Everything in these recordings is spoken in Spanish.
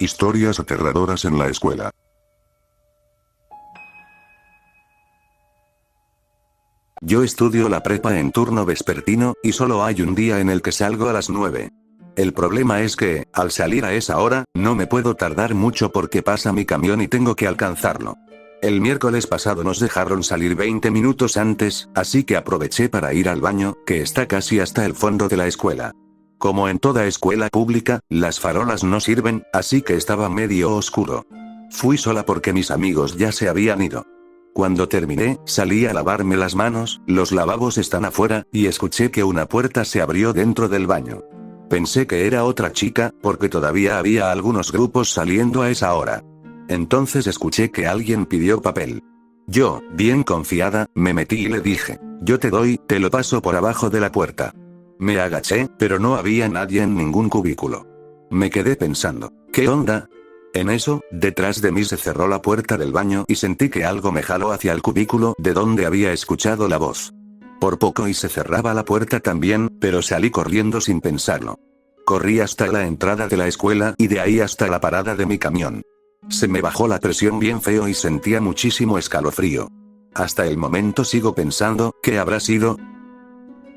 Historias aterradoras en la escuela. Yo estudio la prepa en turno vespertino, y solo hay un día en el que salgo a las 9. El problema es que, al salir a esa hora, no me puedo tardar mucho porque pasa mi camión y tengo que alcanzarlo. El miércoles pasado nos dejaron salir 20 minutos antes, así que aproveché para ir al baño, que está casi hasta el fondo de la escuela. Como en toda escuela pública, las farolas no sirven, así que estaba medio oscuro. Fui sola porque mis amigos ya se habían ido. Cuando terminé, salí a lavarme las manos, los lavabos están afuera, y escuché que una puerta se abrió dentro del baño. Pensé que era otra chica, porque todavía había algunos grupos saliendo a esa hora. Entonces escuché que alguien pidió papel. Yo, bien confiada, me metí y le dije, yo te doy, te lo paso por abajo de la puerta. Me agaché, pero no había nadie en ningún cubículo. Me quedé pensando, ¿qué onda? En eso, detrás de mí se cerró la puerta del baño y sentí que algo me jaló hacia el cubículo de donde había escuchado la voz. Por poco y se cerraba la puerta también, pero salí corriendo sin pensarlo. Corrí hasta la entrada de la escuela y de ahí hasta la parada de mi camión. Se me bajó la presión bien feo y sentía muchísimo escalofrío. Hasta el momento sigo pensando, ¿qué habrá sido?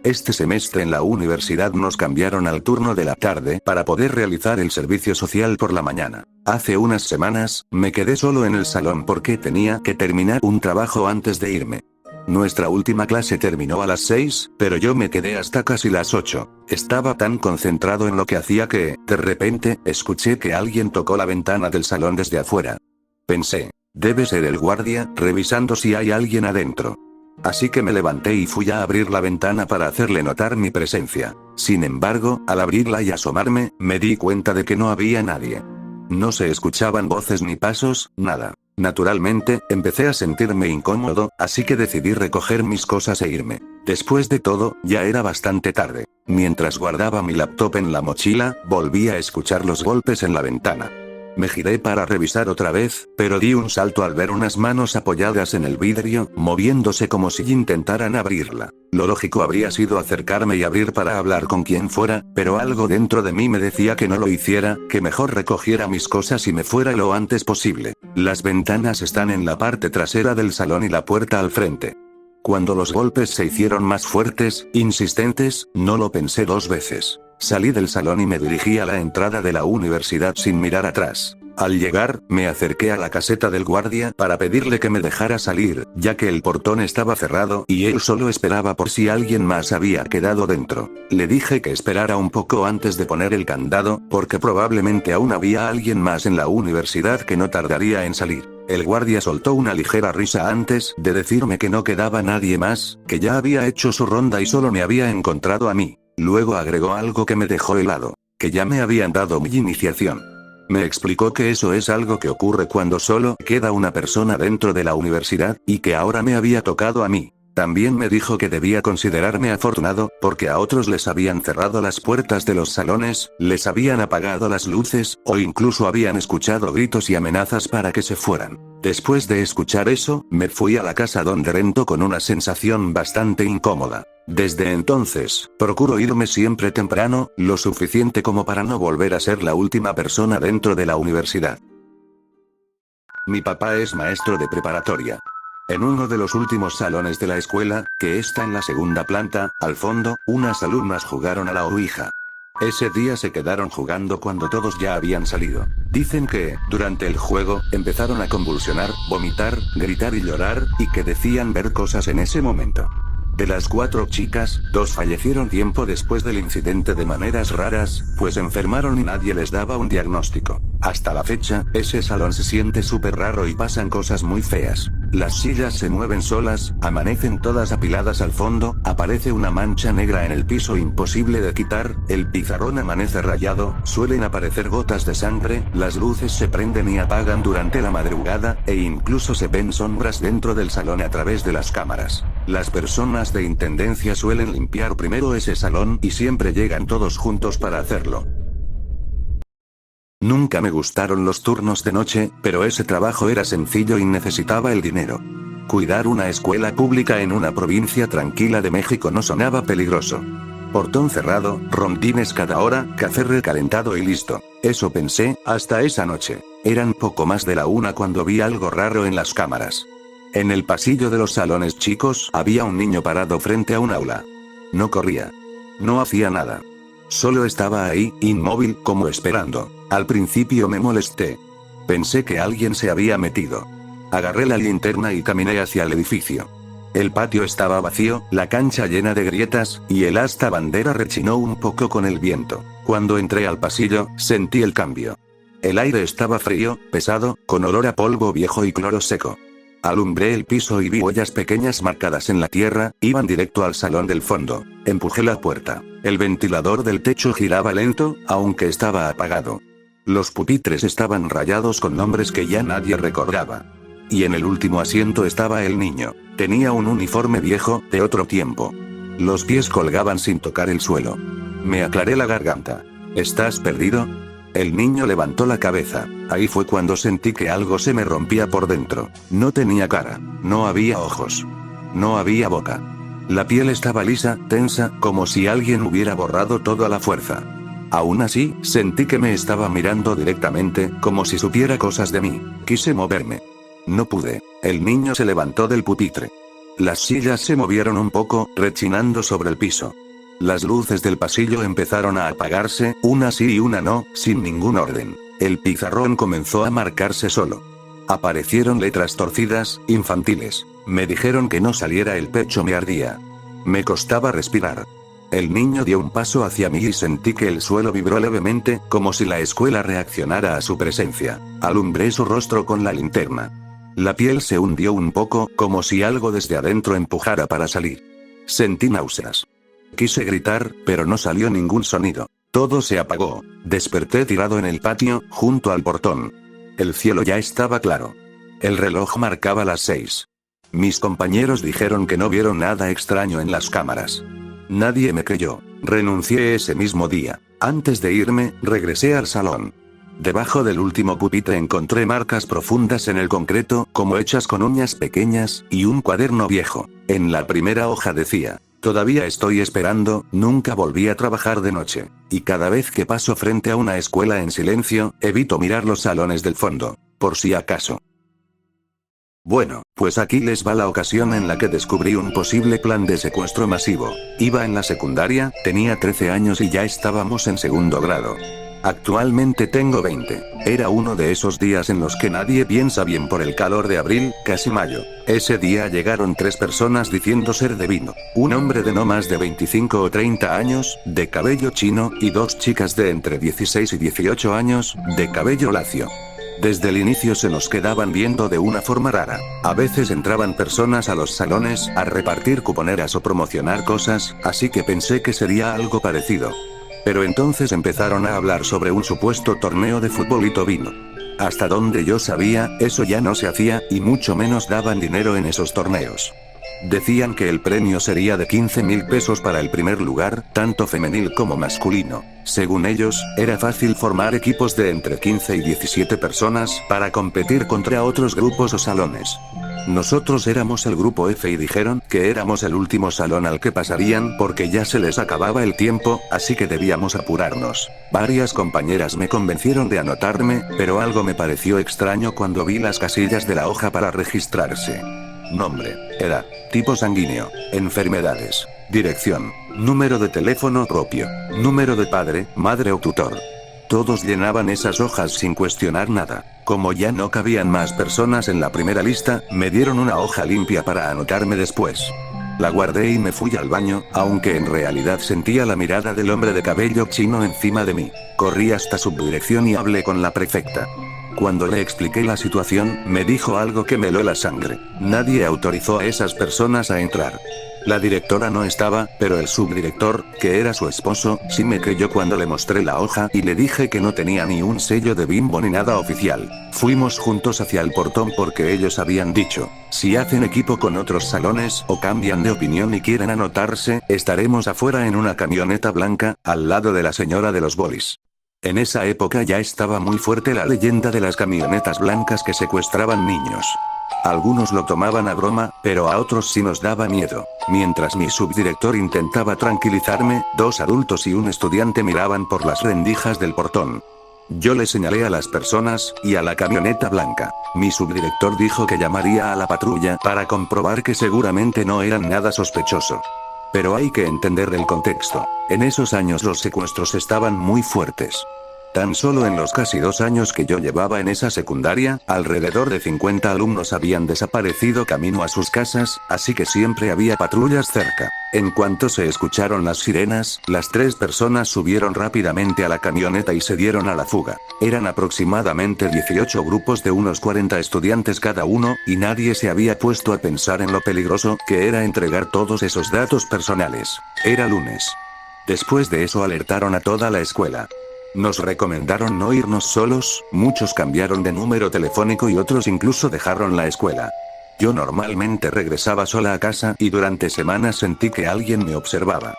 Este semestre en la universidad nos cambiaron al turno de la tarde para poder realizar el servicio social por la mañana. Hace unas semanas, me quedé solo en el salón porque tenía que terminar un trabajo antes de irme. Nuestra última clase terminó a las 6, pero yo me quedé hasta casi las 8. Estaba tan concentrado en lo que hacía que, de repente, escuché que alguien tocó la ventana del salón desde afuera. Pensé, debe ser el guardia, revisando si hay alguien adentro. Así que me levanté y fui a abrir la ventana para hacerle notar mi presencia. Sin embargo, al abrirla y asomarme, me di cuenta de que no había nadie. No se escuchaban voces ni pasos, nada. Naturalmente, empecé a sentirme incómodo, así que decidí recoger mis cosas e irme. Después de todo, ya era bastante tarde. Mientras guardaba mi laptop en la mochila, volví a escuchar los golpes en la ventana. Me giré para revisar otra vez, pero di un salto al ver unas manos apoyadas en el vidrio, moviéndose como si intentaran abrirla. Lo lógico habría sido acercarme y abrir para hablar con quien fuera, pero algo dentro de mí me decía que no lo hiciera, que mejor recogiera mis cosas y me fuera lo antes posible. Las ventanas están en la parte trasera del salón y la puerta al frente. Cuando los golpes se hicieron más fuertes, insistentes, no lo pensé dos veces. Salí del salón y me dirigí a la entrada de la universidad sin mirar atrás. Al llegar, me acerqué a la caseta del guardia para pedirle que me dejara salir, ya que el portón estaba cerrado y él solo esperaba por si alguien más había quedado dentro. Le dije que esperara un poco antes de poner el candado, porque probablemente aún había alguien más en la universidad que no tardaría en salir. El guardia soltó una ligera risa antes de decirme que no quedaba nadie más, que ya había hecho su ronda y solo me había encontrado a mí. Luego agregó algo que me dejó helado, que ya me habían dado mi iniciación. Me explicó que eso es algo que ocurre cuando solo queda una persona dentro de la universidad, y que ahora me había tocado a mí. También me dijo que debía considerarme afortunado, porque a otros les habían cerrado las puertas de los salones, les habían apagado las luces, o incluso habían escuchado gritos y amenazas para que se fueran. Después de escuchar eso, me fui a la casa donde rento con una sensación bastante incómoda. Desde entonces, procuro irme siempre temprano, lo suficiente como para no volver a ser la última persona dentro de la universidad. Mi papá es maestro de preparatoria. En uno de los últimos salones de la escuela, que está en la segunda planta, al fondo, unas alumnas jugaron a la ouija. Ese día se quedaron jugando cuando todos ya habían salido. Dicen que, durante el juego, empezaron a convulsionar, vomitar, gritar y llorar, y que decían ver cosas en ese momento. De las 4 chicas, 2 fallecieron tiempo después del incidente de maneras raras, pues enfermaron y nadie les daba un diagnóstico. Hasta la fecha, ese salón se siente súper raro y pasan cosas muy feas. Las sillas se mueven solas, amanecen todas apiladas al fondo, aparece una mancha negra en el piso imposible de quitar, el pizarrón amanece rayado, suelen aparecer gotas de sangre, las luces se prenden y apagan durante la madrugada, e incluso se ven sombras dentro del salón a través de las cámaras. Las personas de intendencia suelen limpiar primero ese salón y siempre llegan todos juntos para hacerlo. Nunca me gustaron los turnos de noche, pero ese trabajo era sencillo y necesitaba el dinero. Cuidar una escuela pública en una provincia tranquila de México no sonaba peligroso. Portón cerrado, rondines cada hora, café recalentado y listo. Eso pensé, hasta esa noche. Eran poco más de la 1 cuando vi algo raro en las cámaras. En el pasillo de los salones chicos había un niño parado frente a un aula. No corría. No hacía nada. Solo estaba ahí, inmóvil, como esperando. Al principio me molesté. Pensé que alguien se había metido. Agarré la linterna y caminé hacia el edificio. El patio estaba vacío, la cancha llena de grietas, y el asta bandera rechinó un poco con el viento. Cuando entré al pasillo, sentí el cambio. El aire estaba frío, pesado, con olor a polvo viejo y cloro seco. Alumbré el piso y vi huellas pequeñas marcadas en la tierra, iban directo al salón del fondo. Empujé la puerta. El ventilador del techo giraba lento, aunque estaba apagado. Los pupitres estaban rayados con nombres que ya nadie recordaba. Y en el último asiento estaba el niño. Tenía un uniforme viejo, de otro tiempo. Los pies colgaban sin tocar el suelo. Me aclaré la garganta. ¿Estás perdido? El niño levantó la cabeza. Ahí fue cuando sentí que algo se me rompía por dentro. No tenía cara. No había ojos. No había boca. La piel estaba lisa, tensa, como si alguien hubiera borrado todo a la fuerza. Aún así, sentí que me estaba mirando directamente, como si supiera cosas de mí. Quise moverme. No pude. El niño se levantó del pupitre. Las sillas se movieron un poco, rechinando sobre el piso. Las luces del pasillo empezaron a apagarse, una sí y una no, sin ningún orden. El pizarrón comenzó a marcarse solo. Aparecieron letras torcidas, infantiles. Me dijeron que no saliera, el pecho me ardía. Me costaba respirar. El niño dio un paso hacia mí y sentí que el suelo vibró levemente, como si la escuela reaccionara a su presencia. Alumbré su rostro con la linterna. La piel se hundió un poco, como si algo desde adentro empujara para salir. Sentí náuseas. Quise gritar, pero no salió ningún sonido. Todo se apagó. Desperté tirado en el patio, junto al portón. El cielo ya estaba claro. El reloj marcaba las 6. Mis compañeros dijeron que no vieron nada extraño en las cámaras. Nadie me creyó. Renuncié ese mismo día. Antes de irme, regresé al salón. Debajo del último pupitre encontré marcas profundas en el concreto, como hechas con uñas pequeñas, y un cuaderno viejo. En la primera hoja decía: todavía estoy esperando, nunca volví a trabajar de noche. Y cada vez que paso frente a una escuela en silencio, evito mirar los salones del fondo, por si acaso. Bueno, pues aquí les va la ocasión en la que descubrí un posible plan de secuestro masivo. Iba en la secundaria, tenía 13 años y ya estábamos en segundo grado. Actualmente tengo 20. Era uno de esos días en los que nadie piensa bien por el calor de abril, casi mayo. Ese día llegaron 3 personas diciendo ser de Vino. Un hombre de no más de 25 o 30 años, de cabello chino, y 2 chicas de entre 16 y 18 años, de cabello lacio. Desde el inicio se nos quedaban viendo de una forma rara. A veces entraban personas a los salones a repartir cuponeras o promocionar cosas, así que pensé que sería algo parecido. Pero entonces empezaron a hablar sobre un supuesto torneo de futbolito vino. Hasta donde yo sabía, eso ya no se hacía, y mucho menos daban dinero en esos torneos. Decían que el premio sería de 15.000 pesos para el primer lugar, tanto femenil como masculino. Según ellos, era fácil formar equipos de entre 15 y 17 personas, para competir contra otros grupos o salones. Nosotros éramos el grupo F y dijeron que éramos el último salón al que pasarían porque ya se les acababa el tiempo, así que debíamos apurarnos. Varias compañeras me convencieron de anotarme, pero algo me pareció extraño cuando vi las casillas de la hoja para registrarse. Nombre, edad, tipo sanguíneo, enfermedades, dirección, número de teléfono propio, número de padre, madre o tutor. Todos llenaban esas hojas sin cuestionar nada. Como ya no cabían más personas en la primera lista, me dieron una hoja limpia para anotarme después. La guardé y me fui al baño, aunque en realidad sentía la mirada del hombre de cabello chino encima de mí. Corrí hasta subdirección y hablé con la prefecta. Cuando le expliqué la situación, me dijo algo que me heló la sangre. Nadie autorizó a esas personas a entrar. La directora no estaba, pero el subdirector, que era su esposo, sí me creyó cuando le mostré la hoja y le dije que no tenía ni un sello de Bimbo ni nada oficial. Fuimos juntos hacia el portón porque ellos habían dicho: si hacen equipo con otros salones o cambian de opinión y quieren anotarse, estaremos afuera en una camioneta blanca, al lado de la señora de los bolis. En esa época ya estaba muy fuerte la leyenda de las camionetas blancas que secuestraban niños. Algunos lo tomaban a broma, pero a otros sí nos daba miedo. Mientras mi subdirector intentaba tranquilizarme, 2 adultos y un estudiante miraban por las rendijas del portón. Yo le señalé a las personas, y a la camioneta blanca. Mi subdirector dijo que llamaría a la patrulla para comprobar que seguramente no eran nada sospechoso. Pero hay que entender el contexto. En esos años los secuestros estaban muy fuertes. Tan solo en los casi 2 años que yo llevaba en esa secundaria, alrededor de 50 alumnos habían desaparecido camino a sus casas, así que siempre había patrullas cerca. En cuanto se escucharon las sirenas, las 3 personas subieron rápidamente a la camioneta y se dieron a la fuga. Eran aproximadamente 18 grupos de unos 40 estudiantes cada uno, y nadie se había puesto a pensar en lo peligroso que era entregar todos esos datos personales. Era lunes. Después de eso alertaron a toda la escuela. Nos recomendaron no irnos solos, muchos cambiaron de número telefónico y otros incluso dejaron la escuela. Yo normalmente regresaba sola a casa y durante semanas sentí que alguien me observaba.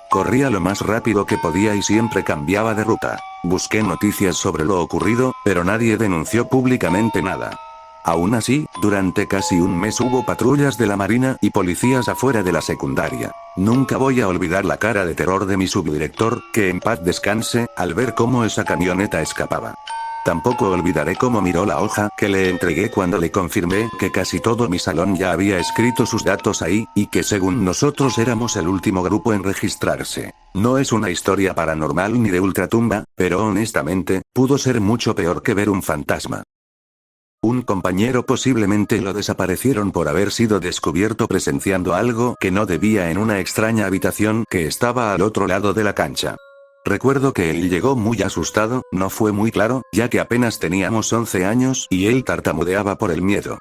Corría lo más rápido que podía y siempre cambiaba de ruta. Busqué noticias sobre lo ocurrido, pero nadie denunció públicamente nada. Aún así, durante casi un mes hubo patrullas de la Marina y policías afuera de la secundaria. Nunca voy a olvidar la cara de terror de mi subdirector, que en paz descanse, al ver cómo esa camioneta escapaba. Tampoco olvidaré cómo miró la hoja que le entregué cuando le confirmé que casi todo mi salón ya había escrito sus datos ahí, y que según nosotros éramos el último grupo en registrarse. No es una historia paranormal ni de ultratumba, pero honestamente, pudo ser mucho peor que ver un fantasma. Un compañero posiblemente lo desaparecieron por haber sido descubierto presenciando algo que no debía en una extraña habitación que estaba al otro lado de la cancha. Recuerdo que él llegó muy asustado, no fue muy claro, ya que apenas teníamos 11 años y él tartamudeaba por el miedo.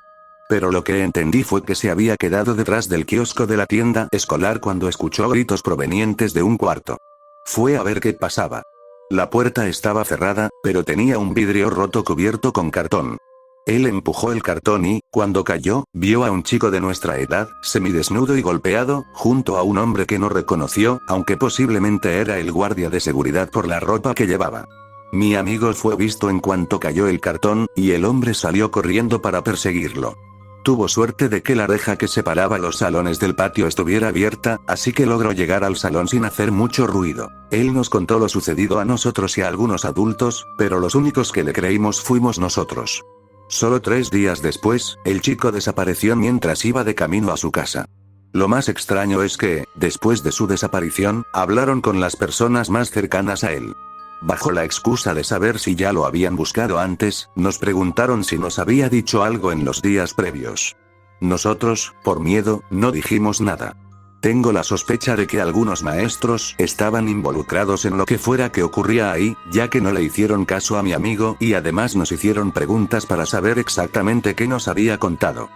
Pero lo que entendí fue que se había quedado detrás del kiosco de la tienda escolar cuando escuchó gritos provenientes de un cuarto. Fue a ver qué pasaba. La puerta estaba cerrada, pero tenía un vidrio roto cubierto con cartón. Él empujó el cartón y, cuando cayó, vio a un chico de nuestra edad, semidesnudo y golpeado, junto a un hombre que no reconoció, aunque posiblemente era el guardia de seguridad por la ropa que llevaba. Mi amigo fue visto en cuanto cayó el cartón, y el hombre salió corriendo para perseguirlo. Tuvo suerte de que la reja que separaba los salones del patio estuviera abierta, así que logró llegar al salón sin hacer mucho ruido. Él nos contó lo sucedido a nosotros y a algunos adultos, pero los únicos que le creímos fuimos nosotros. Solo 3 días después, el chico desapareció mientras iba de camino a su casa. Lo más extraño es que, después de su desaparición, hablaron con las personas más cercanas a él. Bajo la excusa de saber si ya lo habían buscado antes, nos preguntaron si nos había dicho algo en los días previos. Nosotros, por miedo, no dijimos nada. Tengo la sospecha de que algunos maestros estaban involucrados en lo que fuera que ocurría ahí, ya que no le hicieron caso a mi amigo y además nos hicieron preguntas para saber exactamente qué nos había contado.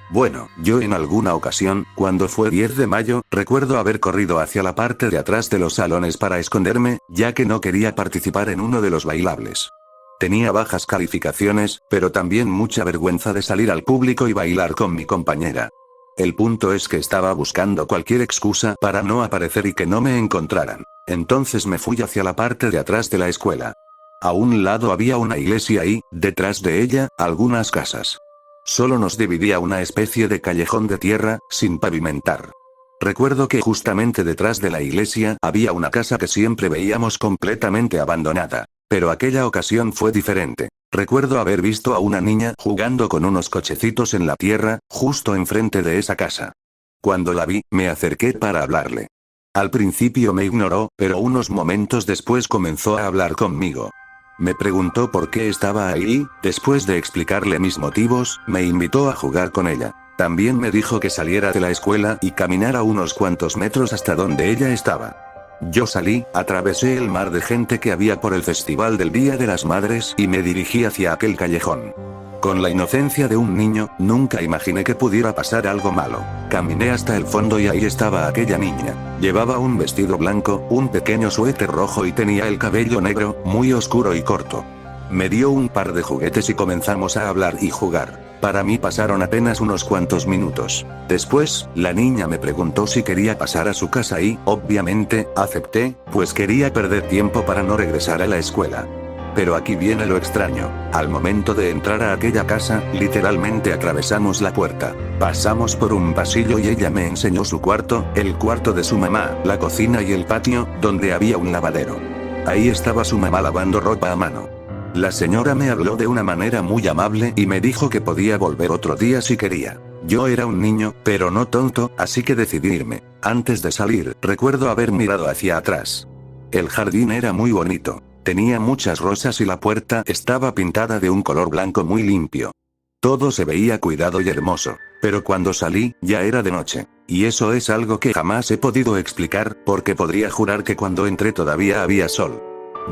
Bueno, yo en alguna ocasión, cuando fue 10 de mayo, recuerdo haber corrido hacia la parte de atrás de los salones para esconderme, ya que no quería participar en uno de los bailables. Tenía bajas calificaciones, pero también mucha vergüenza de salir al público y bailar con mi compañera. El punto es que estaba buscando cualquier excusa para no aparecer y que no me encontraran. Entonces me fui hacia la parte de atrás de la escuela. A un lado había una iglesia y, detrás de ella, algunas casas. Solo nos dividía una especie de callejón de tierra, sin pavimentar. Recuerdo que justamente detrás de la iglesia había una casa que siempre veíamos completamente abandonada. Pero aquella ocasión fue diferente. Recuerdo haber visto a una niña jugando con unos cochecitos en la tierra, justo enfrente de esa casa. Cuando la vi, me acerqué para hablarle. Al principio me ignoró, pero unos momentos después comenzó a hablar conmigo. Me preguntó por qué estaba ahí, y, después de explicarle mis motivos, me invitó a jugar con ella. También me dijo que saliera de la escuela y caminara unos cuantos metros hasta donde ella estaba. Yo salí, atravesé el mar de gente que había por el festival del Día de las Madres y me dirigí hacia aquel callejón. Con la inocencia de un niño, nunca imaginé que pudiera pasar algo malo. Caminé hasta el fondo y ahí estaba aquella niña. Llevaba un vestido blanco, un pequeño suéter rojo y tenía el cabello negro, muy oscuro y corto. Me dio un par de juguetes y comenzamos a hablar y jugar. Para mí pasaron apenas unos cuantos minutos. Después, la niña me preguntó si quería pasar a su casa y, obviamente, acepté, pues quería perder tiempo para no regresar a la escuela. Pero aquí viene lo extraño. Al momento de entrar a aquella casa, literalmente atravesamos la puerta. Pasamos por un pasillo y ella me enseñó su cuarto, el cuarto de su mamá, la cocina y el patio, donde había un lavadero. Ahí estaba su mamá lavando ropa a mano. La señora me habló de una manera muy amable y me dijo que podía volver otro día si quería. Yo era un niño, pero no tonto, así que decidí irme. Antes de salir, recuerdo haber mirado hacia atrás. El jardín era muy bonito. Tenía muchas rosas y la puerta estaba pintada de un color blanco muy limpio. Todo se veía cuidado y hermoso. Pero cuando salí, ya era de noche. Y eso es algo que jamás he podido explicar, porque podría jurar que cuando entré todavía había sol.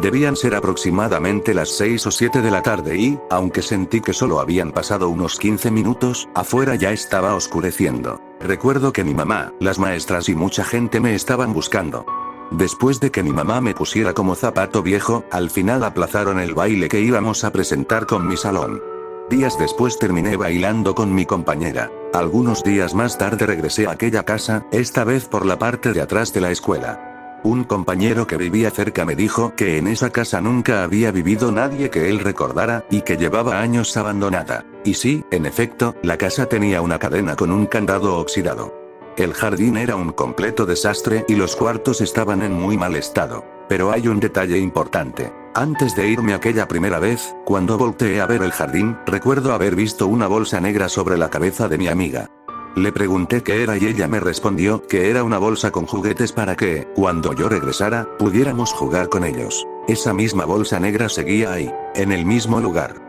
Debían ser aproximadamente las 6 o 7 de la tarde y, aunque sentí que solo habían pasado unos 15 minutos, afuera ya estaba oscureciendo. Recuerdo que mi mamá, las maestras y mucha gente me estaban buscando. Después de que mi mamá me pusiera como zapato viejo, al final aplazaron el baile que íbamos a presentar con mi salón. Días después terminé bailando con mi compañera. Algunos días más tarde regresé a aquella casa, esta vez por la parte de atrás de la escuela. Un compañero que vivía cerca me dijo que en esa casa nunca había vivido nadie que él recordara, y que llevaba años abandonada. Y sí, en efecto, la casa tenía una cadena con un candado oxidado. El jardín era un completo desastre y los cuartos estaban en muy mal estado. Pero hay un detalle importante. Antes de irme aquella primera vez, cuando volteé a ver el jardín, recuerdo haber visto una bolsa negra sobre la cabeza de mi amiga. Le pregunté qué era y ella me respondió que era una bolsa con juguetes para que, cuando yo regresara, pudiéramos jugar con ellos. Esa misma bolsa negra seguía ahí, en el mismo lugar.